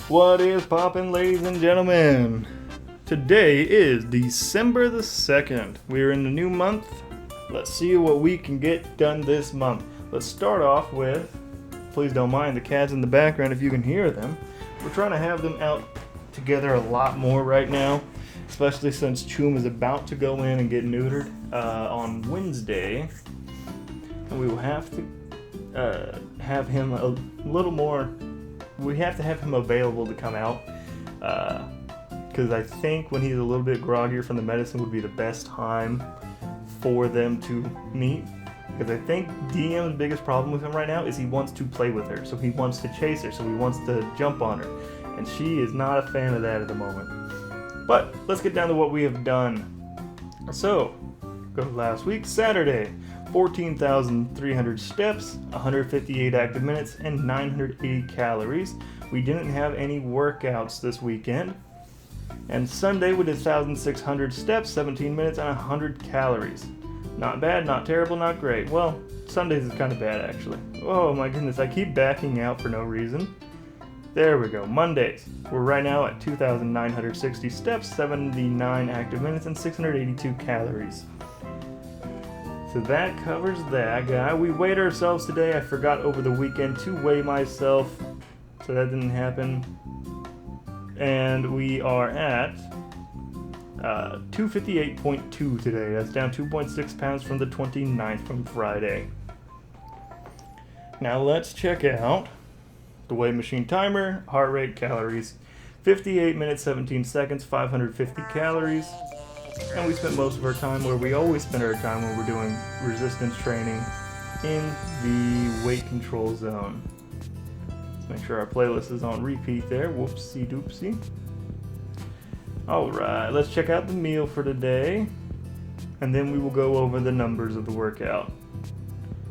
What is poppin', ladies and gentlemen? Today is December the 2nd. We're in the new month. Let's see what we can get done this month. Let's start off with, please don't mind the cats in the background if you can hear them. We're trying to have them out together a lot more right now, especially since Choom is about to go in and get neutered on Wednesday. And we will have to have him a little more. We have to have him available to come out, because I think when he's a little bit groggier from the medicine would be the best time for them to meet. Because I think DM's biggest problem with him right now is he wants to play with her, so he wants to chase her, so he wants to jump on her, and she is not a fan of that at the moment. But let's get down to what we have done. So, go to last week, Saturday. 14,300 steps, 158 active minutes, and 980 calories. We didn't have any workouts this weekend. And Sunday we did 1,600 steps, 17 minutes, and 100 calories. Not bad, not terrible, not great. Well, Sundays is kind of bad actually. Oh my goodness, I keep backing out for no reason. There we go, Mondays. We're right now at 2,960 steps, 79 active minutes, and 682 calories. So that covers that guy. We weighed ourselves today. I forgot over the weekend to weigh myself, so that didn't happen. And we are at 258.2 today. That's down 2.6 pounds from the 29th from Friday. Now let's check out the weigh machine timer, heart rate, calories. 58 minutes, 17 seconds, 550 calories. And we spent most of our time where we always spend our time when we're doing resistance training, in the weight control zone. Let's make sure our playlist is on repeat there. Whoopsie doopsie. Alright, let's check out the meal for today, and then we will go over the numbers of the workout.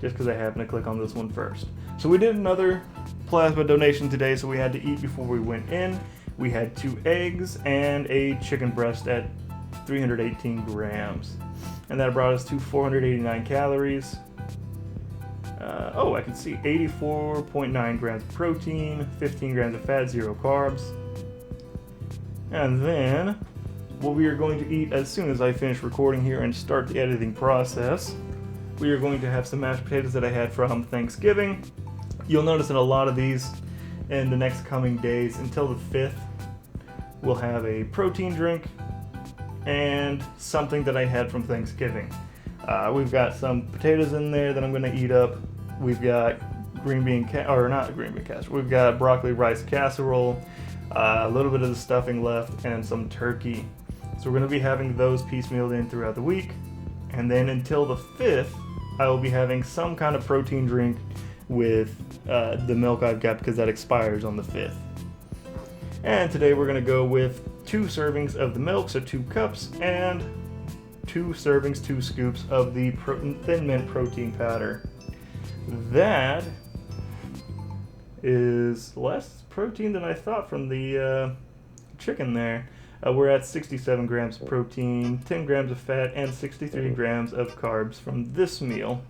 Just because I happen to click on this one first. So we did another plasma donation today, so we had to eat before we went in. We had 2 eggs and a chicken breast at 318 grams, and that brought us to 489 calories. I can see 84.9 grams of protein, 15 grams of fat, 0 carbs. And then what we are going to eat as soon as I finish recording here and start the editing process, we are going to have some mashed potatoes that I had from Thanksgiving. You'll notice in a lot of these in the next coming days until the 5th, we'll have a protein drink and something that I had from Thanksgiving. We've got some potatoes in there that I'm going to eat up. We've got we've got broccoli rice casserole, a little bit of the stuffing left, and some turkey. So we're going to be having those piecemealed in throughout the week. And then until the 5th, I will be having some kind of protein drink with the milk I've got, because that expires on the 5th. And today we're going to go with 2 servings of the milk, so 2 cups, and 2 servings, 2 scoops of the Thin Mint protein powder. That is less protein than I thought from the chicken there. We're at 67 grams of protein, 10 grams of fat, and 63 grams of carbs from this meal,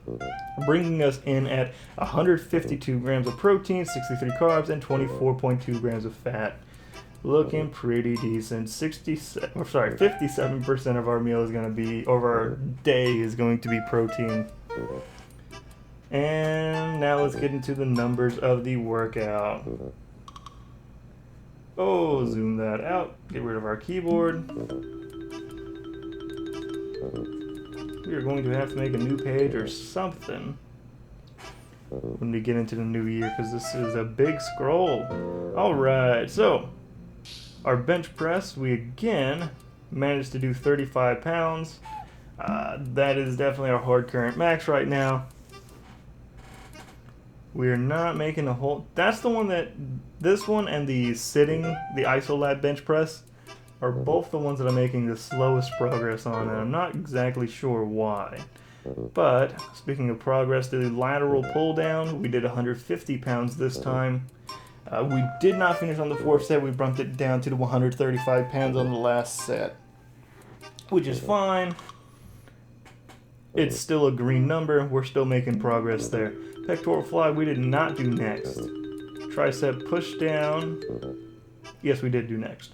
bringing us in at 152 grams of protein, 63 carbs, and 24.2 grams of fat. Looking pretty decent. 57% of our meal is going to be, or our day is going to be protein. And now let's get into the numbers of the workout. Oh, zoom that out. Get rid of our keyboard. We are going to have to make a new page or something when we get into the new year, because this is a big scroll. Alright, so our bench press, we again managed to do 35 pounds. That is definitely our hard current max right now. We are not making a whole... That's the one that... This one and the sitting, the Isolab bench press, are both the ones that I'm making the slowest progress on, and I'm not exactly sure why. But, speaking of progress, the lateral pull down, we did 150 pounds this time. We did not finish on the 4th set. We bumped it down to the 135 pounds on the last set, which is fine. It's still a green number. We're still making progress there. Pectoral fly we did not do next. Tricep push down. Yes, we did do next.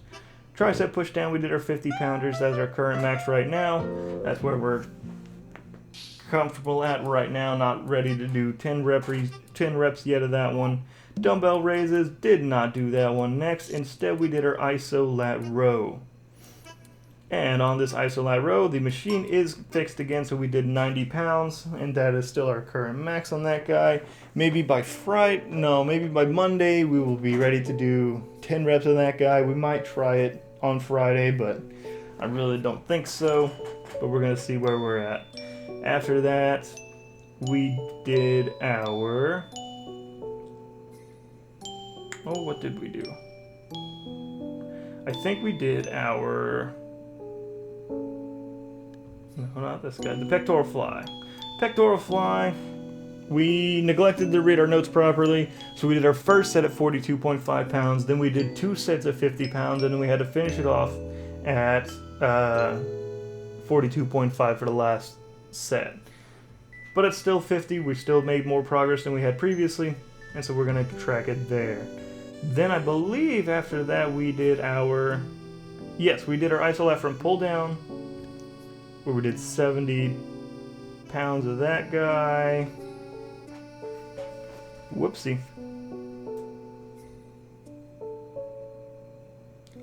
Tricep push down, we did our 50 pounders. That's our current max right now. That's where we're comfortable at right now. Not ready to do 10 reps yet of that one. Dumbbell raises, did not do that one next. Instead, we did our iso lat row. And on this iso lat row, the machine is fixed again, so we did 90 pounds, and that is still our current max on that guy. Maybe by Monday, we will be ready to do 10 reps on that guy. We might try it on Friday, but I really don't think so. But we're going to see where we're at. After that, we did our... Oh, what did we do? I think we did our... No, not this guy. The pectoral fly. Pectoral fly. We neglected to read our notes properly, so we did our first set at 42.5 pounds, then we did 2 sets of 50 pounds, and then we had to finish it off at 42.5 for the last set. But it's still 50. We still made more progress than we had previously, and so we're going to track it there. Then I believe after that we did our... Yes, we did our iso lat from pull down, where we did 70 pounds of that guy. Whoopsie.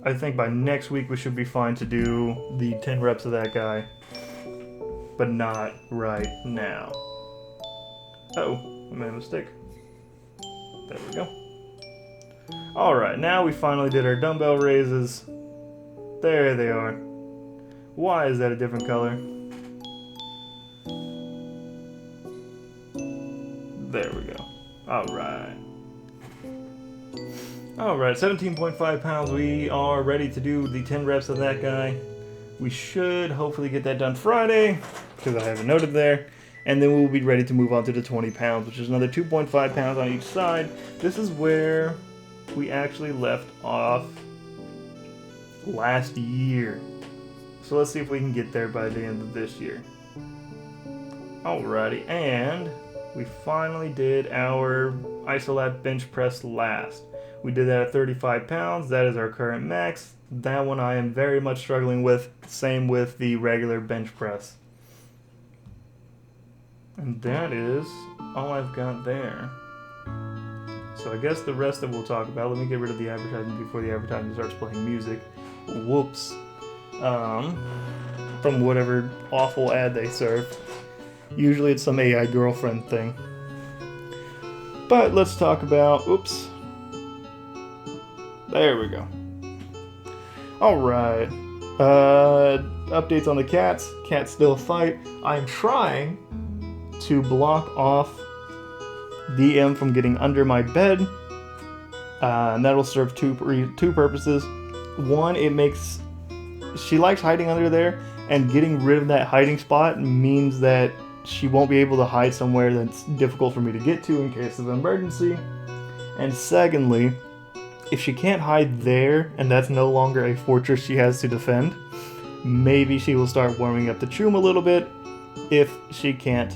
I think by next week we should be fine to do the 10 reps of that guy, but not right now. Oh, I made a mistake. There we go. Alright, now we finally did our dumbbell raises. There they are. Why is that a different color? There we go. Alright. Alright, 17.5 pounds. We are ready to do the 10 reps of that guy. We should hopefully get that done Friday, because I have it noted there. And then we'll be ready to move on to the 20 pounds, which is another 2.5 pounds on each side. This is where we actually left off last year. So let's see if we can get there by the end of this year. Alrighty, and we finally did our iso lat bench press last. We did that at 35 pounds. That is our current max. That one I am very much struggling with. Same with the regular bench press. And that is all I've got there. So I guess the rest that we'll talk about, let me get rid of the advertisement before the advertisement starts playing music. Whoops. From whatever awful ad they serve. Usually it's some AI girlfriend thing. But let's talk about, oops. There we go. Alright. Updates on the cats. Cats still fight. I'm trying to block off DM from getting under my bed. And that'll serve two purposes. One, it makes... She likes hiding under there, and getting rid of that hiding spot means that she won't be able to hide somewhere that's difficult for me to get to in case of emergency. And secondly, if she can't hide there, and that's no longer a fortress she has to defend, maybe she will start warming up the Choom a little bit if she can't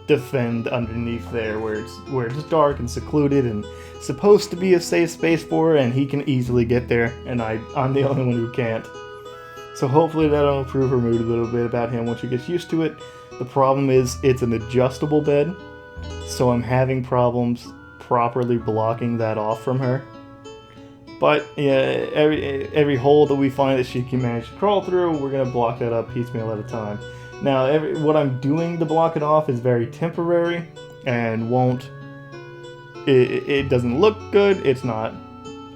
defend underneath there where it's dark and secluded and supposed to be a safe space for her, and he can easily get there, and I'm the only one who can't. So hopefully that'll improve her mood a little bit about him once she gets used to it. The problem is it's an adjustable bed, so I'm having problems properly blocking that off from her. But yeah, every hole that we find that she can manage to crawl through, we're going to block that up piecemeal at a time. Now, what I'm doing to block it off is very temporary and won't... It doesn't look good, it's not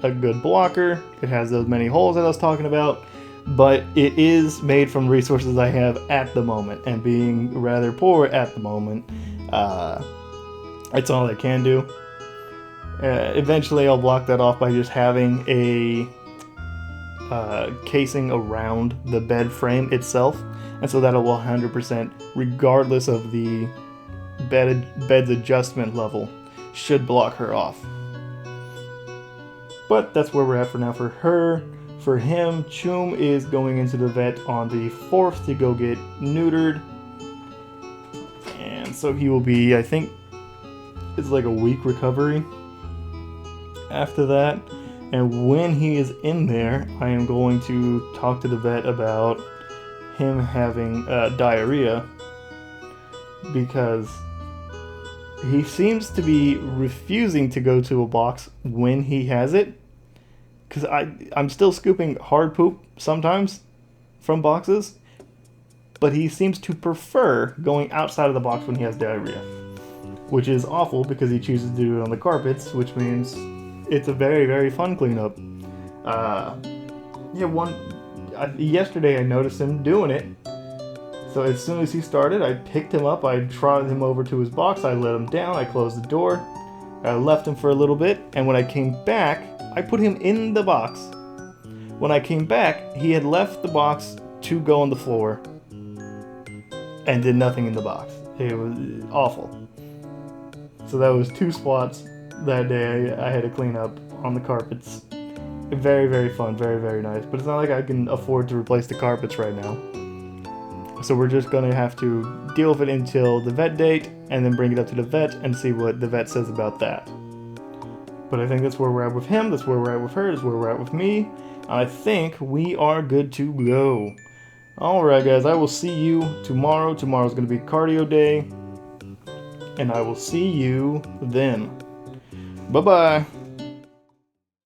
a good blocker, it has those many holes that I was talking about, but it is made from resources I have at the moment, and being rather poor at the moment, it's all I can do. Eventually I'll block that off by just having a casing around the bed frame itself, and so that it will 100%, regardless of the bed's adjustment level, should block her off. But that's where we're at for now for her. For him, Choom is going into the vet on the 4th to go get neutered, and so he will be, I think it's like a week recovery after that. And when he is in there, I am going to talk to the vet about him having diarrhea, because he seems to be refusing to go to a box when he has it. Because I'm still scooping hard poop sometimes from boxes, but he seems to prefer going outside of the box when he has diarrhea, which is awful because he chooses to do it on the carpets, which means it's a very, very fun cleanup. Yesterday I noticed him doing it. So as soon as he started, I picked him up, I trotted him over to his box, I let him down, I closed the door, I left him for a little bit, and when I came back, I put him in the box. When I came back, he had left the box to go on the floor and did nothing in the box. It was awful. So that was 2 spots that day I had to clean up on the carpets. Very, very fun, very, very nice. But it's not like I can afford to replace the carpets right now. So we're just going to have to deal with it until the vet date, and then bring it up to the vet and see what the vet says about that. But I think that's where we're at with him, that's where we're at with her, that's where we're at with me. I think we are good to go. Alright guys, I will see you tomorrow. Tomorrow's going to be cardio day. And I will see you then. Bye-bye.